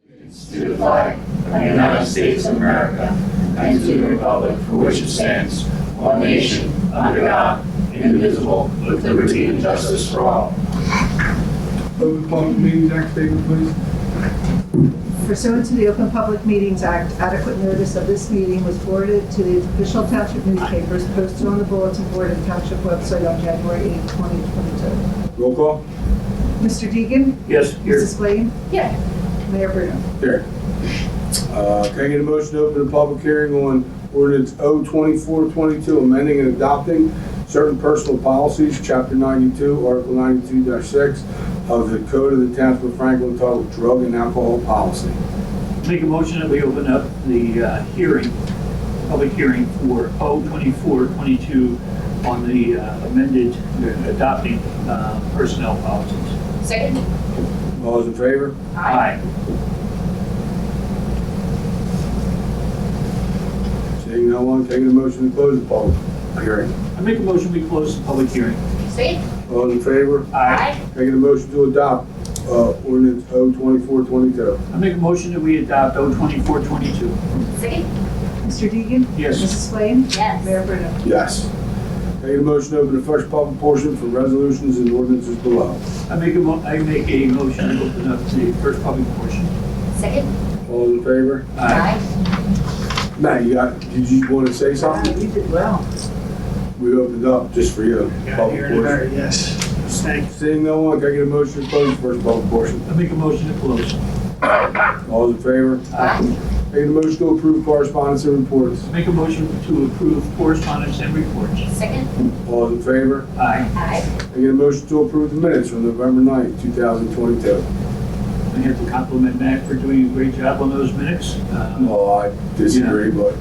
To the flag of the United States of America and to the republic for which it stands, one nation, under God, indivisible, with liberty and justice for all. Open Public Meetings Act statement, please. Pursuant to the Open Public Meetings Act, adequate notice of this meeting was forwarded to the official township newspapers posted on the bulletin board and township website on January 8, 2022. Roll call. Mr. Deegan? Yes, here. Mrs. Blaine? Yeah. Mayor Bruno? Here. Can I get a motion to open a public hearing on ordinance 02422, amending and adopting certain personal policies, chapter 92, article 92-6 of the Code of the Township of Franklin entitled Drug and Alcohol Policy? Make a motion that we open up the public hearing for 02422 on the amended adopting personnel policies. Second? All those in favor? Aye. Seeing no one, can I get a motion to close the public hearing? I make a motion we close the public hearing. Second? All those in favor? Aye. Can I get a motion to adopt ordinance 02422? I make a motion that we adopt 02422. Second? Mr. Deegan? Yes. Mrs. Blaine? Yes. Mayor Bruno? Yes. Can I get a motion to open the first public portion for resolutions and ordinances below? I make a motion to open up the first public portion. Second? All those in favor? Matt, did you want to say Wow, something? you did well. We opened up just for you. Got here in a Public hurry, yes. Thank you. portion. Seeing no one, can I get a motion to close the first public portion? I make a motion to close. All those in favor? Aye. Can I get a motion to approve correspondence and reports? Make a motion to approve correspondence and reports. Second? All those in favor? Aye. Aye. Can I get a motion to approve the minutes from November 9th, 2022? I have to compliment Matt for doing a great job on those minutes. Oh, I disagree, but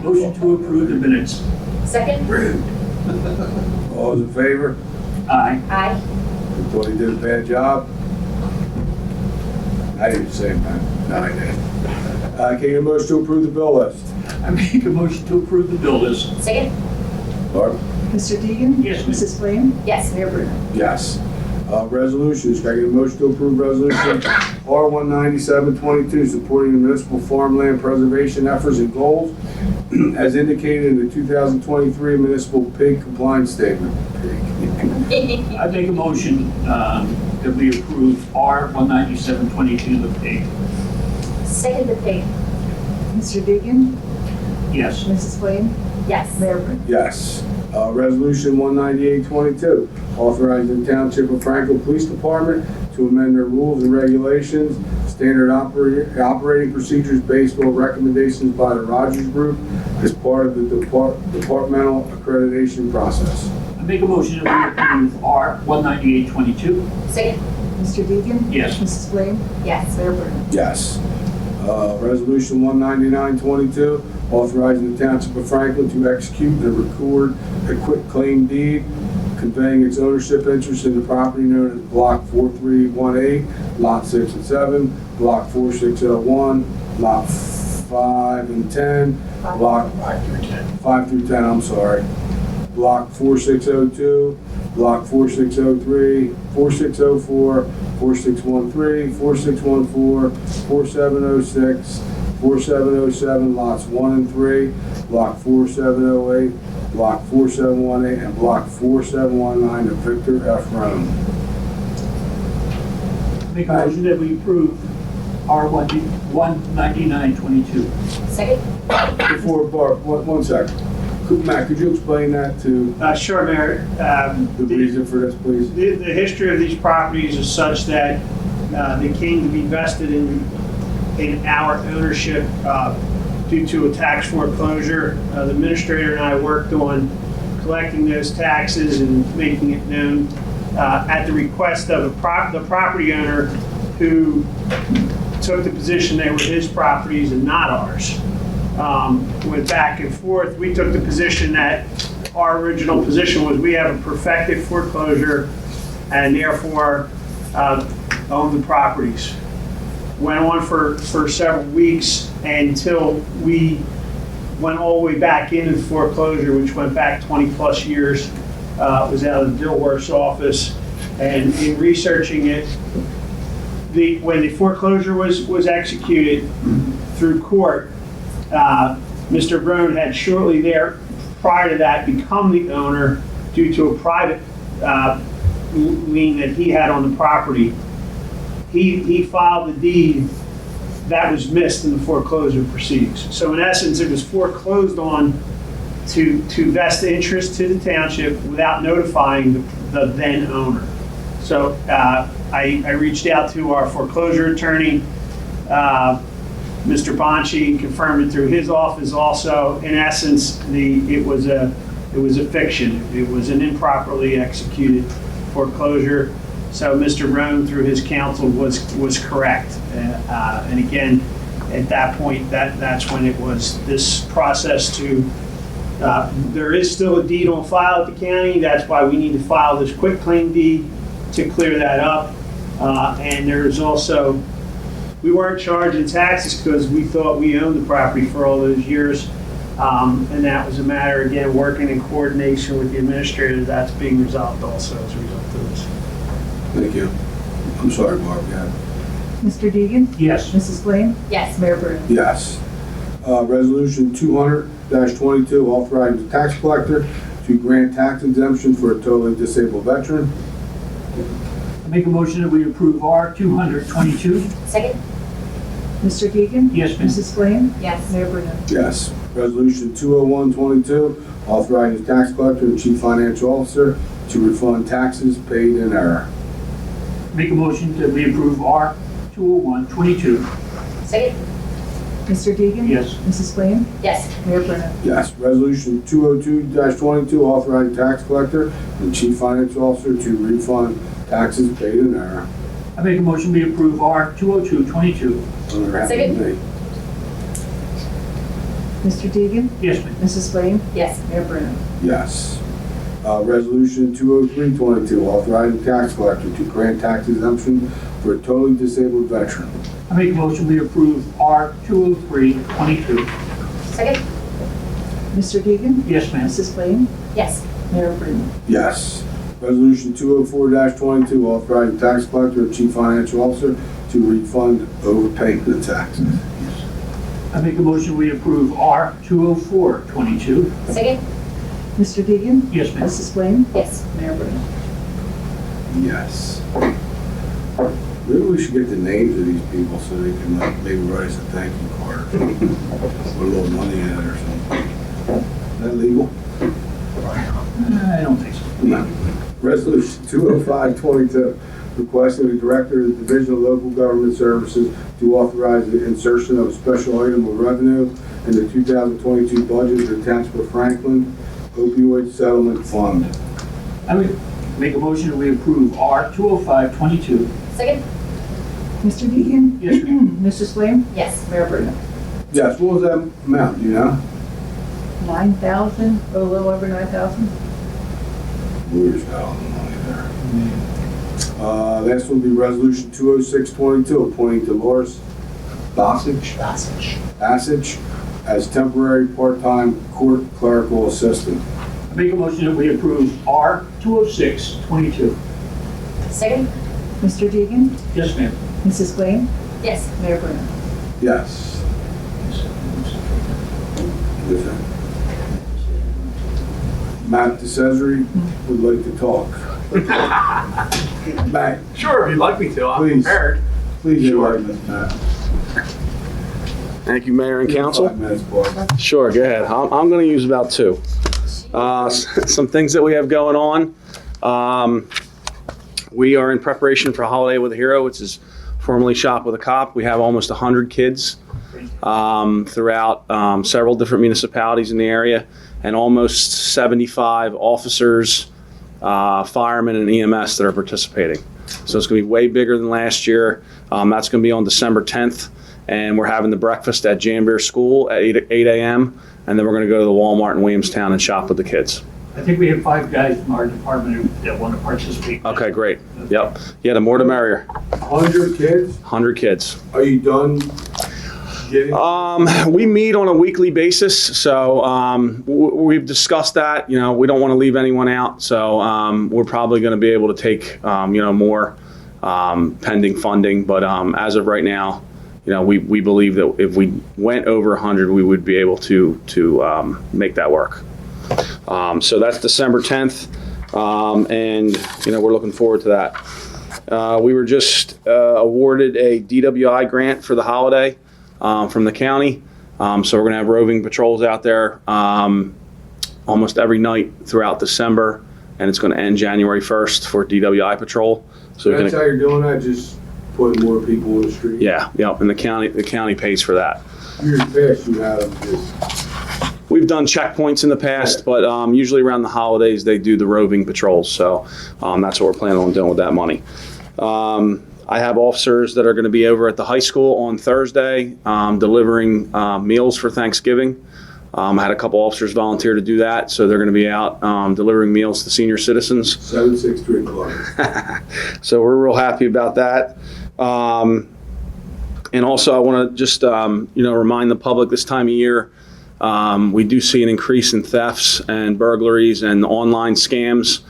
Motion to approve the minutes. Second? all those in favor? Aye. Aye. Thought he did a bad job? I didn't say that. No, I didn't. Can I get a motion to approve the bill list? I make a motion to approve the bill list. Second? Barb? Mr. Deegan? Yes, ma'am. Mrs. Blaine? Yes. Mayor Bruno? Yes. Resolutions, can I get a motion to approve resolution R-19722, supporting the municipal farmland preservation efforts and goals as indicated in the 2023 municipal pig compliance statement? I make a motion that we approve R-19722, the pig. Second the pig? Mr. Deegan? Yes. Mrs. Blaine? Yes. Mayor Bruno? Yes. Resolution 19822, authorizing the Township of Franklin Police Department to amend their rules and regulations, standard operating procedures based on recommendations by the Rogers Group as part of the departmental accreditation process. I make a motion that we approve R-19822. Second? Mr. Deegan? Yes. Mrs. Blaine? Yes. Mayor Bruno? Yes. Resolution 19922, authorizing the Township of Franklin to execute and record a quitclaim deed, conveying its ownership interest in the property known as Block 4318, Lot 6 and 7, Block 4601, Lot 5 and 10, Block 5 through 10, I'm sorry, Block 4602, Block 4603, 4604, 4613, 4614, 4706, 4707, lots 1 and 3, block 4708, block 4718, and block 4719 of Victor F. Rome. Make a motion that we approve R-19922. Second? Before, Barb, one second. Matt, could you explain that to Sure, Mayor. the reason for this, please? The history of these properties is such that they came to be vested in our ownership due to a tax foreclosure. The administrator and I worked on collecting those taxes and making it known at the request of the property owner who took the position they were his properties and not ours. Went back and forth. We took the position that our original position was we have a perfected foreclosure and therefore own the properties. Went on for several weeks until we went all the way back into the foreclosure, which went back 20 plus years. It was out of the Dilworth's office. And in researching it, when the foreclosure was executed through court, Mr. Brown had shortly there, prior to that, become the owner due to a private lien that he had on the property. He filed the deed that was missed in the foreclosure proceedings. So in essence, it was foreclosed on to vest interest to the township without notifying the then owner. So I reached out to our foreclosure attorney, Mr. Bonci, and confirmed it through his office also. In essence, it was a fiction. It was an improperly executed foreclosure. So Mr. Roan, through his counsel, was correct. And again, at that point, that's when it was this process to, there is still a deed on file at the county. That's why we need to file this quitclaim deed to clear that up. And there's also, we weren't charging taxes because we thought we owned the property for all those years. And that was a matter, again, working in coordination with the administrator. That's being resolved also as a result of this. Thank you. I'm sorry, Barb, yeah. Mr. Deegan? Yes. Mrs. Flame? Yes. Mayor Burton? Yes. Resolution 200-22, authorizing the tax collector to grant tax exemption for a totally disabled veteran. I make a motion that we approve R 222. Second? Mr. Deegan? Yes, ma'am. Mrs. Flame? Yes. Mayor Burton? Yes. Resolution 201-22, authorizing the tax collector and chief financial officer to refund taxes paid in error. Make a motion that we approve R 201-22. Second? Mr. Deegan? Yes. Mrs. Flame? Yes. Mayor Burton? Yes. Resolution 202-22, authorizing tax collector and chief financial officer to refund taxes paid in error. I make a motion we approve R 202-22. Second. Mr. Deegan? Yes, ma'am. Mrs. Flame? Yes. Mayor Burton? Yes. Resolution 203-22, authorizing tax collector to grant tax exemption for a totally disabled veteran. I make a motion we approve R 203-22. Second? Mr. Deegan? Yes, ma'am. Mrs. Flame? Yes. Mayor Burton? Yes. Resolution 204-22, authorizing tax collector and chief financial officer to refund overpayment of taxes. I make a motion we approve R 204-22. Second? Mr. Deegan? Yes, ma'am. Mrs. Flame? Yes. Mayor Burton? Yes. Maybe we should get the names of these people so they can maybe write us a thank you card. Put a little money in it or something. Is that legal? I don't think so. No. Resolution 205-22, requesting the Director of the Division of Local Government Services to authorize the insertion of a special item of revenue in the 2022 budget of the Township of Franklin Opioid Settlement Fund. I would make a motion that we approve R 205-22. Second? Mr. Deegan? Yes, ma'am. Mrs. Flame? Yes. Mayor Burton? Yes, what was that amount, do you know? 9,000, or a little over 9,000? We just got all the money there. Last one will be Resolution 206-22, appointing Dolores Bassage as temporary part-time court clerical assistant. I make a motion that we approve R 206-22. Second? Mr. Deegan? Yes, ma'am. Mrs. Flame? Yes. Mayor Burton? Yes. Listen. Matt DeCesare would like to talk. Matt, Sure, if you'd like me to, I'm Please. prepared. please Sure. enlighten us, Matt. Thank you, Mayor and Council. 5 minutes, boy. Sure, go ahead. I'm going to use about 2. Some things that we have going on. We are in preparation for Holiday with a Hero, which is formerly Shop with a Cop. We have almost 100 kids throughout several different municipalities in the area, and almost 75 officers, firemen, and EMS that are participating. So it's going to be way bigger than last year. That's going to be on December 10th, and we're having the breakfast at Janvier School at 8 a.m., and then we're going to go to the Walmart in Williamstown and shop with the kids. I think we have 5 guys from our department that want to participate. Okay, great. Yep. Yeah, the more the merrier. 100 kids? 100 kids. Are you done getting? We meet on a weekly basis, so we've discussed that. We don't want to leave anyone out, so we're probably going to be able to take more pending funding. But as of right now, we believe that if we went over 100, we would be able to make that work. So that's December 10th, and we're looking forward to that. We were just awarded a DWI grant for the holiday from the county. So we're going to have roving patrols out there almost every night throughout December, and it's going to end January 1st for DWI patrol. So That's how you're doing that, just putting more people on the street? Yeah, and the county pays for that. Years past, you had them just... We've done checkpoints in the past, but usually around the holidays they do the roving patrols. So that's what we're planning on doing with that money. I have officers that are going to be over at the high school on Thursday delivering meals for Thanksgiving. I had a couple officers volunteer to do that, so they're going to be out delivering meals to senior citizens. 763 Club. So we're real happy about that. And also I want to just remind the public this time of year, we do see an increase in thefts and burglaries and online scams.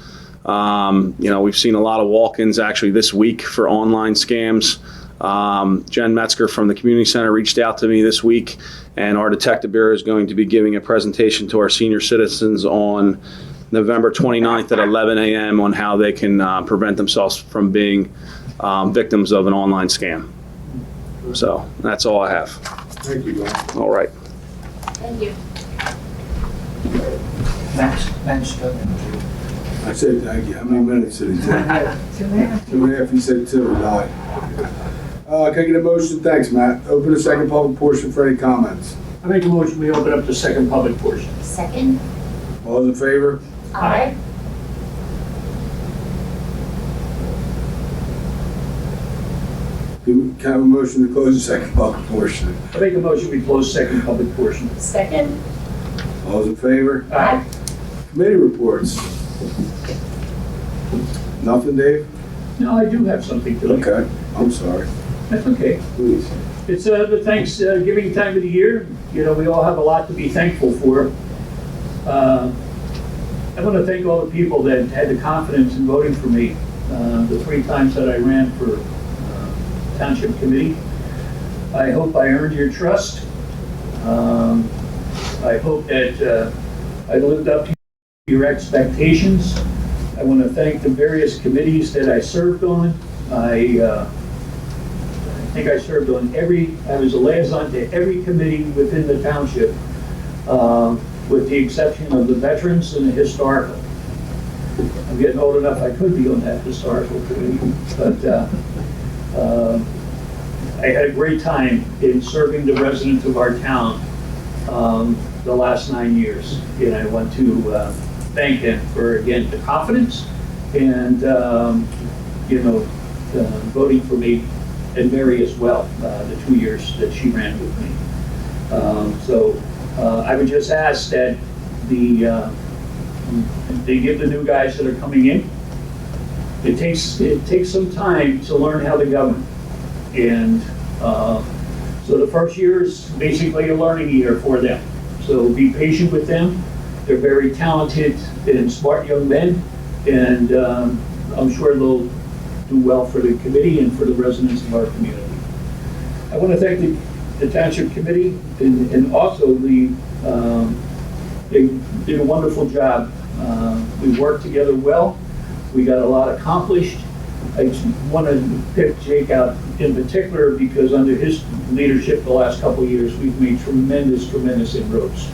We've seen a lot of walk-ins actually this week for online scams. Jen Metzger from the community center reached out to me this week, and our detective bureau is going to be giving a presentation to our senior citizens on November 29th at 11 a.m. on how they can prevent themselves from being victims of an online scam. So that's all I have. Thank you, Don. All right. Thank you. Max, I said thank you. How many minutes did he take? 2.5. He said 2 and 9. Can I get a motion? Thanks, Matt. Open the second public portion for any comments. I make a motion, we open up the second public portion. Second. All those in favor? Aye. Can I have a motion to close the second public portion? I make a motion, we close second public portion. Second. All those in favor? Aye. Committee reports. Nothing, Dave? No, I do have something to look at. Okay. I'm sorry. That's okay. Please. It's the Thanksgiving time of the year. We all have a lot to be thankful for. I want to thank all the people that had the confidence in voting for me the 3 times that I ran for Township Committee. I hope I earned your trust. I hope that I lived up to your expectations. I want to thank the various committees that I served on. I think I served on I was a liaison to every committee within the township, with the exception of the veterans and the historical. I'm getting old enough I could be on that historical committee, but I had a great time in serving the residents of our town the last 9 years. And I want to thank them for, again, the confidence and, voting for me, and Mary as well, the 2 years that she ran with me. I would just ask that they give the new guys that are coming in. It takes some time to learn how to govern. And so the first year is basically a learning year for them. So be patient with them. They're very talented and smart young men, and I'm sure they'll do well for the committee and for the residents of our community. I want to thank the Township Committee and also they did a wonderful job. We worked together well. We got a lot accomplished. I just want to pick Jake out in particular because under his leadership the last couple of years, we've made tremendous inroads.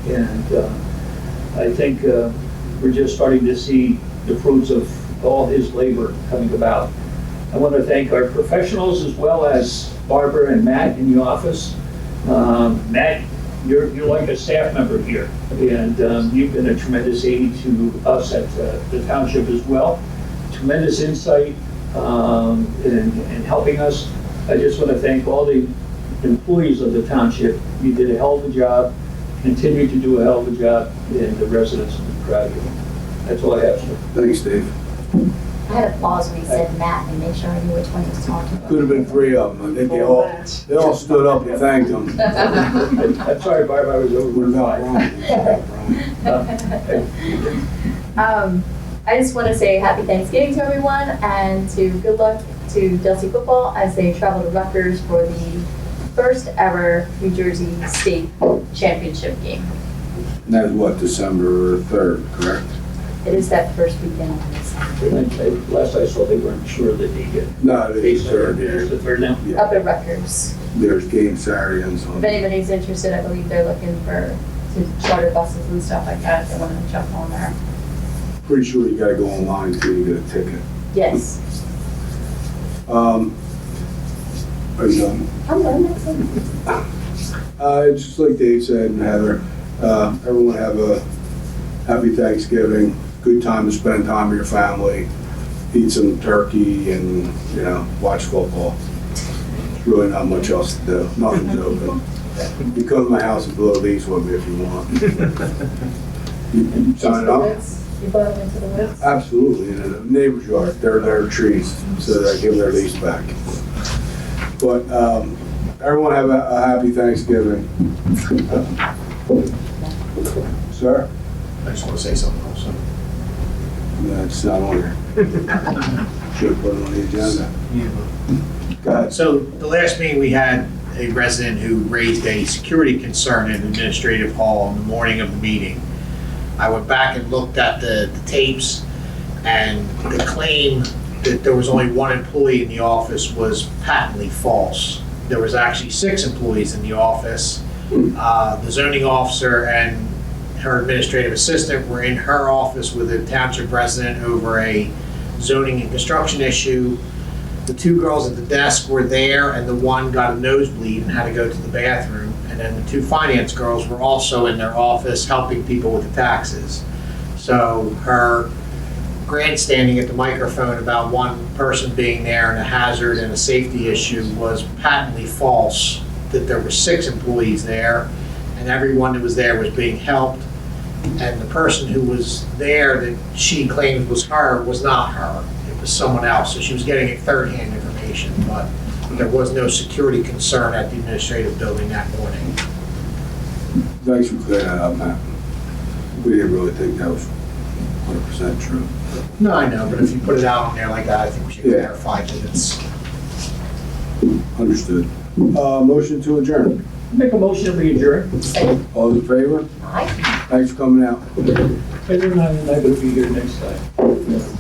And I think we're just starting to see the fruits of all his labor coming about. I want to thank our professionals as well as Barbara and Matt in the office. Matt, you're like a staff member here, and you've been a tremendous aid to us at the township as well. Tremendous insight in helping us. I just want to thank all the employees of the township. You did a hell of a job, continue to do a hell of a job, and the residents will be proud of you. That's all I have, sir. Thanks, Dave. I had to pause when he said Matt and make sure I knew which one he was talking about. Could have been 3 of them. I think they all stood up and thanked him. I'm sorry, Barb, I was over. What about Brian? I I just want to say happy Thanksgiving to everyone and to good luck to Delsey football as they travel to Rutgers for the first ever New Jersey State Championship game. And that is what, December 3rd, correct? It is that first weekend. Last I saw, they weren't sure that they get. No, it is There's Saturday. the third now? Yeah. Up at Rutgers. There's game Saturday and If Sunday. anybody's interested, I believe they're looking to charter buses and stuff like that. If they want to jump on there. Pretty sure you gotta go online too, you get a ticket. Yes. Are you done? I'm done. That's it. Just like Dave said and Heather, everyone have a happy Thanksgiving, good time to spend time with your family, eat some turkey and, you know, watch football. There's really not much else to do, nothing's open. You come to my house and blow these with me if you want. You sign it Into the up? woods. You brought them into the woods? Absolutely, in the neighbor's yard, they're their trees, so that I give their lease back. But everyone have a happy Thanksgiving. Sir? I just want to say something also. That's not on here. Should have put it on the agenda. Go ahead. So the last meeting, we had a resident who raised a security concern in Administrative Hall on the morning of the meeting. I went back and looked at the tapes, and the claim that there was only one employee in the office was patently false. There was actually 6 employees in the office. The zoning officer and her administrative assistant were in her office with a township resident over a zoning and construction issue. The 2 girls at the desk were there, and the one got a nosebleed and had to go to the bathroom. And then the 2 finance girls were also in their office helping people with the taxes. So her grandstanding at the microphone about one person being there and a hazard and a safety issue was patently false, that there were 6 employees there, and everyone that was there was being helped. And the person who was there that she claimed was her was not her. It was someone else. So she was getting a third-hand information, but there was no security concern at the administrative building that morning. Thanks for clearing that up, Matt. We didn't really think that was 100% true. No, I know, but if you put it out on there like that, I think we should Yeah. clarify that it's. Understood. Motion to adjourn. Make a motion that we adjourn. Second. All in favor? Aye. Thanks for coming out. Heather and I are not going to be here next time.